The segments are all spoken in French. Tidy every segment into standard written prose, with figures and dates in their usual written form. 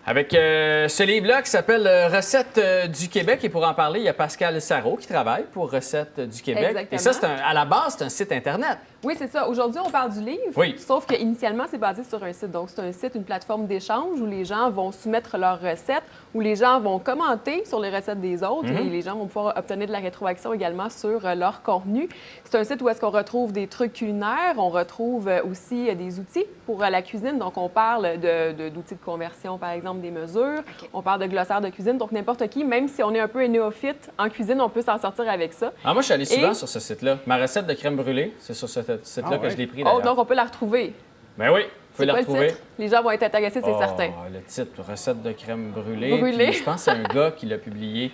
Avec ce livre-là qui s'appelle Recettes du Québec. Et pour en parler, il y a Pascal Sarrault qui travaille pour Recettes du Québec. Exactement. Et ça, à la base, c'est un site Internet. Oui, c'est ça. Aujourd'hui, on parle du livre, Oui. sauf qu'initialement, c'est basé sur un site. Donc, c'est un site, une plateforme d'échange où les gens vont soumettre leurs recettes, où les gens vont commenter sur les recettes des autres et les gens vont pouvoir obtenir de la rétroaction également sur leur contenu. C'est un site où est-ce qu'on retrouve des trucs culinaires, on retrouve aussi des outils pour la cuisine. Donc, on parle d'outils de conversion, par exemple, des mesures. Okay. On parle de glossaire de cuisine. Donc, n'importe qui, même si on est un peu un néophyte en cuisine, on peut s'en sortir avec ça. Ah, moi, je suis allée souvent sur ce site-là. Ma recette de crème brûlée, c'est sur ce site-là que je l'ai pris. Oh, donc, on peut la retrouver. Ben oui, vous pouvez la retrouver. Les gens vont être intéressés, c'est certain. Le titre, recette de crème brûlée. Puis, je pense que c'est un gars qui l'a publié.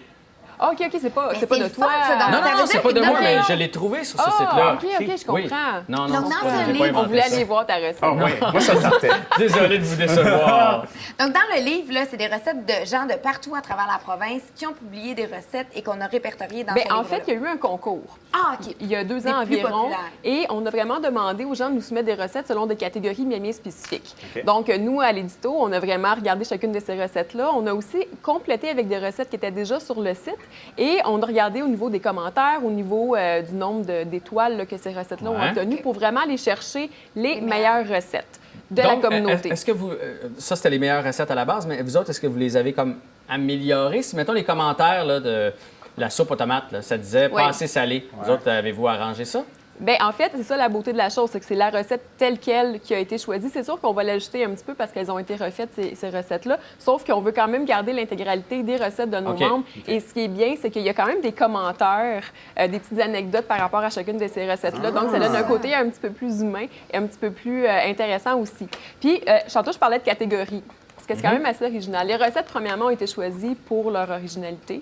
OK, c'est pas de toi. Non, c'est pas de moi, mais je l'ai trouvé sur ce site-là. OK, je comprends. Oui. Non, Donc, dans ce livre, on voulait aller voir ta recette. Ah oui, moi, ça me tentait. Désolé de vous décevoir. Donc, dans le livre, là, c'est des recettes de gens de partout à travers la province qui ont publié des recettes et qu'on a répertoriées dans ce livre-là. En fait, il y a eu un concours. Ah, OK. Il y a 2 ans environ. Et on a vraiment demandé aux gens de nous soumettre des recettes selon des catégories bien spécifiques. Okay. Donc, nous, à l'édito, on a vraiment regardé chacune de ces recettes-là. On a aussi complété avec des recettes qui étaient déjà sur le site. Et on a regardé au niveau des commentaires, au niveau du nombre d'étoiles que ces recettes-là ont obtenues pour vraiment aller chercher les meilleures recettes de la communauté. Est-ce que vous... ça, c'était les meilleures recettes à la base, mais vous autres, est-ce que vous les avez comme améliorées? Si, mettons, les commentaires là, de la soupe aux tomates, là, ça disait pas assez salé. Vous autres, avez-vous arrangé ça? Bien, en fait, c'est ça la beauté de la chose, c'est que c'est la recette telle quelle qui a été choisie. C'est sûr qu'on va l'ajuster un petit peu parce qu'elles ont été refaites, ces recettes-là, sauf qu'on veut quand même garder l'intégralité des recettes de nos membres. Et ce qui est bien, c'est qu'il y a quand même des commentaires, des petites anecdotes par rapport à chacune de ces recettes-là. Donc, ça donne un côté un petit peu plus humain et un petit peu plus intéressant aussi. Puis, Chantal, je parlais de catégories. Parce que c'est quand même assez original. Les recettes, premièrement, ont été choisies pour leur originalité.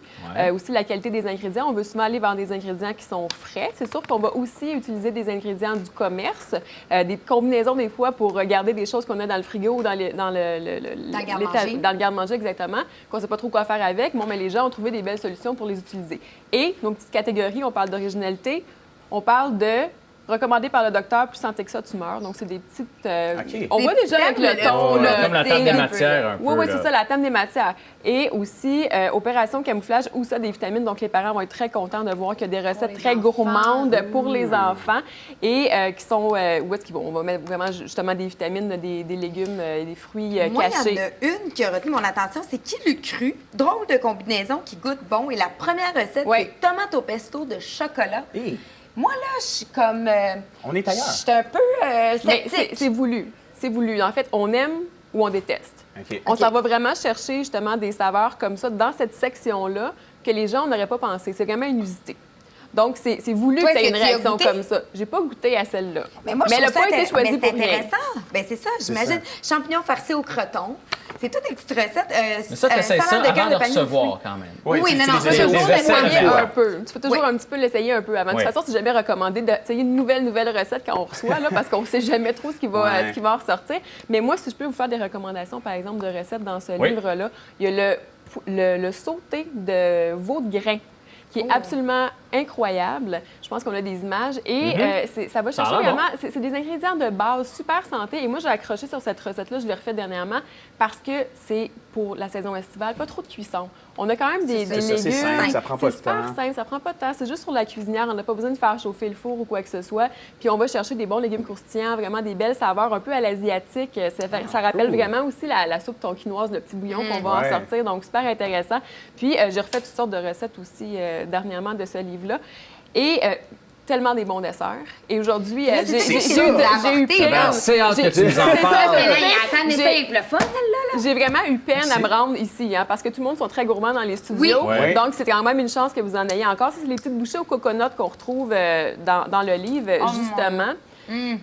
Aussi, la qualité des ingrédients. On veut souvent aller vers des ingrédients qui sont frais. C'est sûr qu'on va aussi utiliser des ingrédients du commerce, des combinaisons des fois pour garder des choses qu'on a dans le frigo ou dans le garde-manger, exactement, qu'on ne sait pas trop quoi faire avec. Bon, mais les gens ont trouvé des belles solutions pour les utiliser. Et nos petites catégories, on parle d'originalité, on parle de recommandé par le docteur, plus santé que ça, tu meurs. Donc, c'est des petites... On voit déjà avec le ton... Comme la table des matières, un peu. Oui, c'est ça, la table des matières. Et aussi, opération camouflage ou ça, des vitamines. Donc, les parents vont être très contents de voir qu'il y a des recettes très gourmandes pour les enfants et qui sont... où est-ce qu'ils vont? On va mettre vraiment, justement, des vitamines, des légumes, des fruits cachés. Moi, il y en a une qui a retenu mon attention, c'est qui l'eût cru? Drôle de combinaison qui goûte bon. Et la première recette, c'est tomate au pesto de chocolat. Moi, là, je suis comme... on est ailleurs. Je suis un peu sceptique. C'est voulu. C'est voulu. En fait, on aime ou on déteste. On s'en va vraiment chercher, justement, des saveurs comme ça dans cette section-là que les gens n'auraient pas pensé. C'est vraiment inusité. Donc, c'est voulu que tu aies une réaction comme ça. J'ai pas goûté à celle-là. Mais moi, elle n'a pas été choisie pour rien. Bien, c'est ça, j'imagine. Champignons farcis au croton. C'est toutes des petites recettes. Mais ça, tu essaies ça avant de recevoir, quand même. Oui, non, tu peux toujours l'essayer un peu. Tu peux toujours un petit peu l'essayer un peu avant. De toute façon, c'est jamais recommandé d'essayer une nouvelle recette quand on reçoit, là, parce qu'on ne sait jamais trop ce qui va en ressortir. Mais moi, si je peux vous faire des recommandations, par exemple, de recettes dans ce livre-là, il y a le sauté de veau de grain, qui est absolument incroyable. Je pense qu'on a des images. Et ça va chercher vraiment... C'est des ingrédients de base, super santé. Et moi, j'ai accroché sur cette recette-là, je l'ai refaite dernièrement, parce que c'est pour la saison estivale, pas trop de cuisson. On a quand même des légumes. C'est simple, ça prend pas de temps. C'est super simple, ça prend pas de temps. C'est juste sur la cuisinière, on n'a pas besoin de faire chauffer le four ou quoi que ce soit. Puis on va chercher des bons légumes croustillants, vraiment des belles saveurs, un peu à l'asiatique. Ça rappelle vraiment aussi la soupe tonkinoise, le petit bouillon qu'on va en sortir. Donc, super intéressant. Puis, j'ai refait toutes sortes de recettes aussi dernièrement de ce livre-là. Et tellement des bons desserts. Et aujourd'hui, j'ai eu peine. C'est hâte que tu nous en parles. J'ai vraiment eu peine à me rendre ici, parce que tout le monde sont très gourmands dans les studios. Donc, c'est quand même une chance que vous en ayez encore. C'est les petites bouchées au coconut qu'on retrouve dans le livre, justement.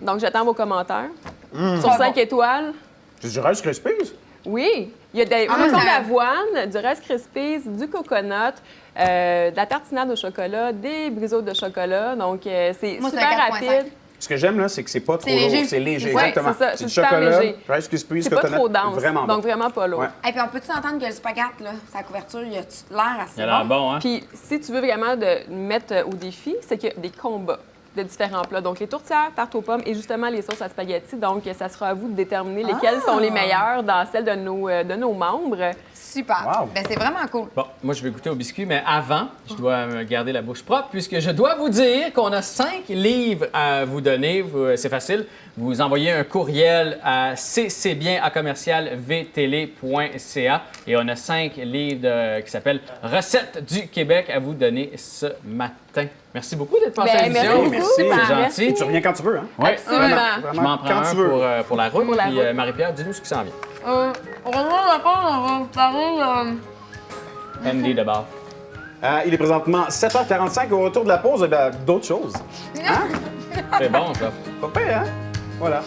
Donc, j'attends vos commentaires. Sur 5 étoiles. C'est du Rice Krispies? Oui. Il y a des flocons d'avoine, du Rice Krispies, du coconut, de la tartinade au chocolat, des briseaux de chocolat. Donc, c'est super rapide. Ce que j'aime, là, c'est que c'est pas trop lourd. C'est léger, exactement. C'est ça. C'est du chocolat, Rice Krispies, c'est pas trop dense, vraiment donc vraiment pas lourd. Et puis, on peut-tu entendre que le spaghette, là, sa couverture, il a l'air assez bon? Il a l'air bon, hein? Puis, si tu veux vraiment mettre au défi, c'est qu'il y a des combats. de différents plats. Donc, les tourtières, tarte aux pommes et justement les sauces à spaghetti. Donc, ça sera à vous de déterminer lesquelles sont les meilleures dans celles de nos membres. Super. Wow. Ben, c'est vraiment cool. Bon, moi, je vais goûter au biscuit, mais avant, je dois me garder la bouche propre puisque je dois vous dire qu'on a 5 livres à vous donner. C'est facile. Vous envoyez un courriel à ccbien@commercialvtl.ca et on a 5 livres qui s'appellent Recettes du Québec à vous donner ce matin. Merci beaucoup d'être passé à l'émission. Merci. C'est gentil. Merci. Tu reviens quand tu veux, hein? Oui, Absolument. je m'en prends Quand un tu veux. pour la route. Pour la Puis, route. Marie-Pierre, dis-nous ce qui s'en vient. On va parler. Andy de bord. Il est présentement 7h45. Au retour de la pause, d'autres choses. C'est bon, ça. Pas pire, hein? Voilà.